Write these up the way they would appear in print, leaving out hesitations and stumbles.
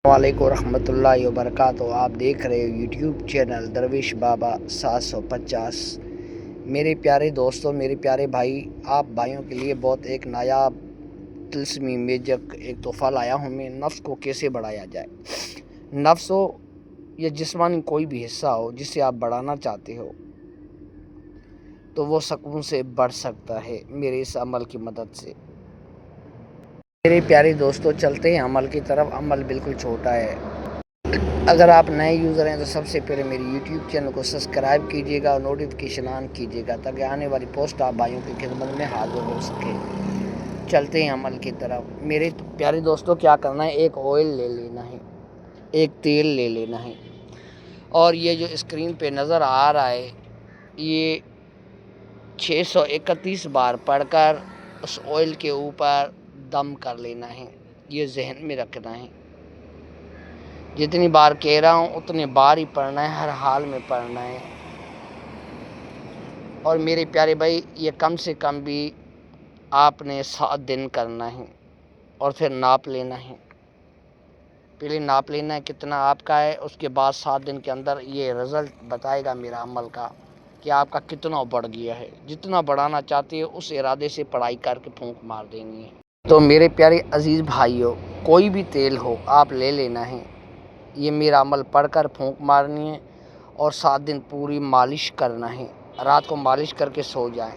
وعلیکم ورحمۃ اللہ وبرکاتہ۔ آپ دیکھ رہے ہو یوٹیوب چینل درویش بابا 750۔ میرے پیارے دوستوں، میرے پیارے بھائی، آپ بھائیوں کے لیے بہت ایک نایاب طلسمی میجک ایک تحفہ لایا ہوں میں۔ نفس کو کیسے بڑھایا جائے۔ نفس ہو یا جسمانی کوئی بھی حصہ ہو جسے آپ بڑھانا چاہتے ہو تو وہ سکون سے بڑھ سکتا ہے میرے اس عمل کی مدد سے۔ میرے پیارے دوستو، چلتے ہیں عمل کی طرف۔ عمل بالکل چھوٹا ہے۔ اگر آپ نئے یوزر ہیں تو سب سے پہلے میری یوٹیوب چینل کو سبسکرائب کیجیے گا اور نوٹیفیکیشن آن کیجیے گا تاکہ آنے والی پوسٹ آپ بھائیوں کی خدمت میں حاضر ہو سکے۔ چلتے ہیں عمل کی طرف۔ میرے پیارے دوستو، کیا کرنا ہے، ایک آئل لے لینا ہے، ایک تیل لے لینا ہے، اور یہ جو اسکرین پہ نظر آ رہا ہے یہ 631 بار پڑھ کر اس آئل کے اوپر دم کر لینا ہے۔ یہ ذہن میں رکھنا ہے، جتنی بار کہہ رہا ہوں اتنے بار ہی پڑھنا ہے، ہر حال میں پڑھنا ہے۔ اور میرے پیارے بھائی، یہ کم سے کم بھی آپ نے 7 دن کرنا ہے، اور پھر ناپ لینا ہے۔ پہلے ناپ لینا ہے کتنا آپ کا ہے، اس کے بعد 7 دن کے اندر یہ رزلٹ بتائے گا میرا عمل کا کہ آپ کا کتنا بڑھ گیا ہے۔ جتنا بڑھانا چاہتے ہو اس ارادے سے پڑھائی کر کے پھونک مار دینی ہے۔ تو میرے پیارے عزیز بھائیو، کوئی بھی تیل ہو آپ لے لینا ہے، یہ میرا عمل پڑھ کر پھونک مارنی ہے، اور 7 دن پوری مالش کرنا ہے۔ رات کو مالش کر کے سو جائیں۔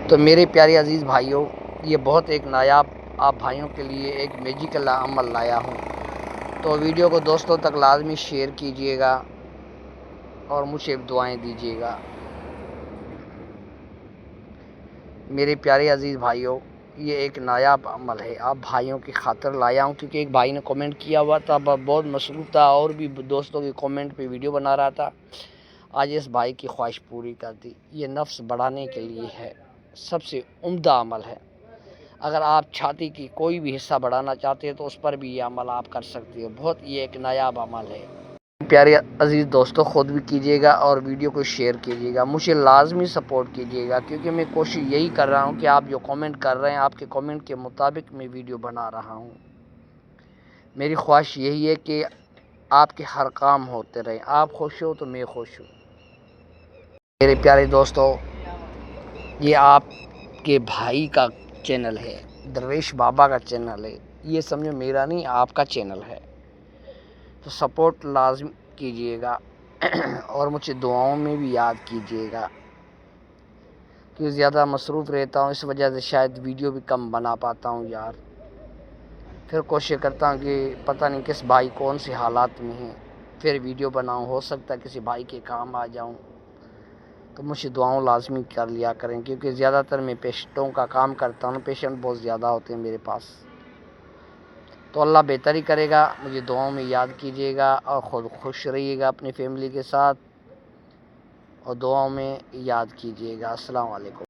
تو میرے پیارے عزیز بھائیوں، یہ بہت ایک نایاب آپ بھائیوں کے لیے ایک میجیکل عمل لایا ہوں، تو ویڈیو کو دوستوں تک لازمی شیئر کیجیے گا اور مجھے دعائیں دیجیے گا۔ میرے پیارے عزیز بھائیوں، یہ ایک نایاب عمل ہے، آپ بھائیوں کی خاطر لایا ہوں، کیونکہ ایک بھائی نے کامنٹ کیا ہوا تھا، بہت مصروف تھا اور بھی دوستوں کی کامنٹ پہ ویڈیو بنا رہا تھا۔ آج اس بھائی کی خواہش پوری کر دی۔ یہ نفس بڑھانے کے لیے ہے، سب سے عمدہ عمل ہے۔ اگر آپ چھاتی کی کوئی بھی حصہ بڑھانا چاہتے ہیں تو اس پر بھی یہ عمل آپ کر سکتے ہو۔ بہت یہ ایک نایاب عمل ہے۔ پیارے عزیز دوستوں، خود بھی کیجیے گا اور ویڈیو کو شیئر کیجیے گا، مجھے لازمی سپورٹ کیجیے گا، کیونکہ میں کوشش یہی کر رہا ہوں کہ آپ جو کامنٹ کر رہے ہیں آپ کے کامنٹ کے مطابق میں ویڈیو بنا رہا ہوں۔ میری خواہش یہی ہے کہ آپ کے ہر کام ہوتے رہیں، آپ خوش ہو تو میں خوش ہوں۔ میرے پیارے دوستوں، یہ آپ کے بھائی کا چینل ہے، درویش بابا کا چینل ہے، یہ سمجھو میرا نہیں آپ کا چینل ہے، تو سپورٹ لازم کیجیے گا اور مجھے دعاؤں میں بھی یاد کیجیے گا، کہ زیادہ مصروف رہتا ہوں اس وجہ سے شاید ویڈیو بھی کم بنا پاتا ہوں یار۔ پھر کوشش کرتا ہوں کہ پتہ نہیں کس بھائی کون سے حالات میں ہیں پھر ویڈیو بناؤں، ہو سکتا ہے کسی بھائی کے کام آ جاؤں، تو مجھے دعاؤں لازمی کر لیا کریں، کیونکہ زیادہ تر میں پیشنٹوں کا کام کرتا ہوں، پیشنٹ بہت زیادہ ہوتے ہیں میرے پاس، تو اللہ بہتری کرے گا۔ مجھے دعاؤں میں یاد کیجیے گا اور خود خوش رہیے گا اپنی فیملی کے ساتھ، اور دعاؤں میں یاد کیجیے گا۔ السلام علیکم۔